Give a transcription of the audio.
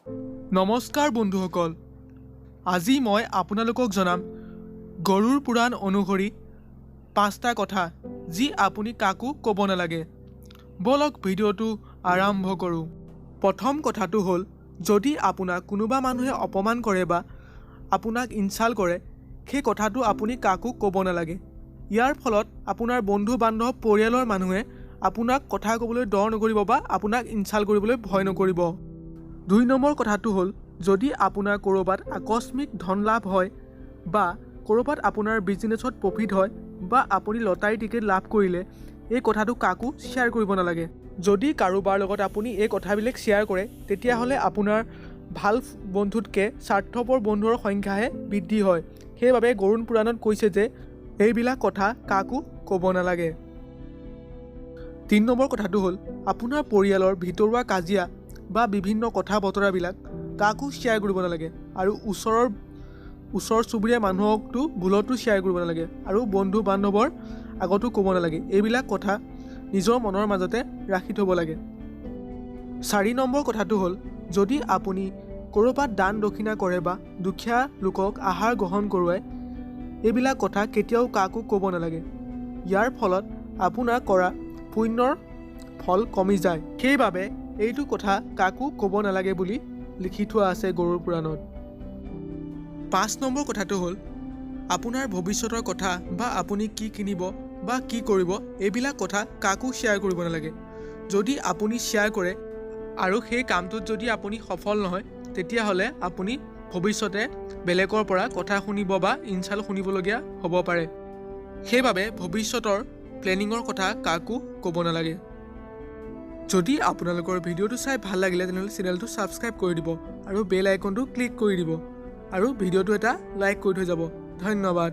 নমস্কাৰ বন্ধুসকল, আজি মই আপোনালোকক জনাম গৰুড় পুৰাণ অনুসৰি 5টা কথা যি আপুনি কাকো ক'ব নালাগে। বলক ভিডিঅ'টো আৰম্ভ কৰোঁ। প্ৰথম কথাটো হ'ল, যদি আপোনাক কোনোবা মানুহে অপমান কৰে বা আপোনাক ইনচাল্ট কৰে, সেই কথাটো আপুনি কাকো ক'ব নালাগে। ইয়াৰ ফলত আপোনাৰ বন্ধু বান্ধৱ পৰিয়ালৰ মানুহে আপোনাক কথা ক'বলৈ ডৰ নকৰিব বা আপোনাক ইনচাল্ট কৰিবলৈ ভয় নকৰিব। 2 নম্বৰ কথাটো হ'ল, যদি আপোনাৰ ক'ৰবাত আকস্মিক ধন লাভ হয় বা ক'ৰবাত আপোনাৰ বিজনেছত প্ৰফিট হয় বা আপুনি লটাৰী টিকেট লাভ কৰিলে, এই কথাটো কাকো শ্বেয়াৰ কৰিব নালাগে। যদি কাৰোবাৰ লগত আপুনি এই কথাবিলাক শ্বেয়াৰ কৰে, তেতিয়াহ'লে আপোনাৰ ভাল বন্ধুতকৈ স্বাৰ্থপৰ বন্ধুৰ সংখ্যাহে বৃদ্ধি হয়। সেইবাবে গৰুড় পুৰাণত কৈছে যে এইবিলাক কথা কাকো ক'ব নালাগে। 3 নম্বৰ কথাটো হ'ল, আপোনাৰ পৰিয়ালৰ ভিতৰুৱা কাজিয়া বা বিভিন্ন কথা বতৰাবিলাক কাকো শ্বেয়াৰ কৰিব নালাগে আৰু ওচৰ চুবুৰীয়া মানুহকতো ভুলতো শ্বেয়াৰ কৰিব নালাগে আৰু বন্ধু বান্ধৱৰ আগতো ক'ব নালাগে। এইবিলাক কথা নিজৰ মনৰ মাজতে ৰাখি থ'ব লাগে। 4 নম্বৰ কথাটো হ'ল, যদি আপুনি ক'ৰবাত দান দক্ষিণা কৰে বা দুখীয়া লোকক আহাৰ গ্ৰহণ কৰোৱায়, এইবিলাক কথা কেতিয়াও কাকো ক'ব নালাগে। ইয়াৰ ফলত আপোনাৰ কৰা পুণ্যৰ ফল কমি যায়। সেইবাবে এইটো কথা কাকো ক'ব নালাগে বুলি লিখি থোৱা আছে গৰুড় পুৰাণত। 5 নম্বৰ কথাটো হ'ল, আপোনাৰ ভৱিষ্যতৰ কথা বা আপুনি কি কিনিব বা কি কৰিব, এইবিলাক কথা কাকো শ্বেয়াৰ কৰিব নালাগে। যদি আপুনি শ্বেয়াৰ কৰে আৰু সেই কামটোত যদি আপুনি সফল নহয়, তেতিয়াহ'লে আপুনি ভৱিষ্যতে বেলেগৰ পৰা কথা শুনিব বা ইনচাল্ট শুনিবলগীয়া হ'ব পাৰে। সেইবাবে ভৱিষ্যতৰ প্লেনিঙৰ কথা কাকো ক'ব নালাগে। যদি আপোনালোকৰ ভিডিঅ'টো চাই ভাল লাগিলে, তেনেহ'লে চেনেলটো ছাবস্ক্ৰাইব কৰি দিব আৰু বেল আইকনটো ক্লিক কৰি দিব আৰু ভিডিঅ'টো এটা লাইক কৰি থৈ যাব। ধন্যবাদ।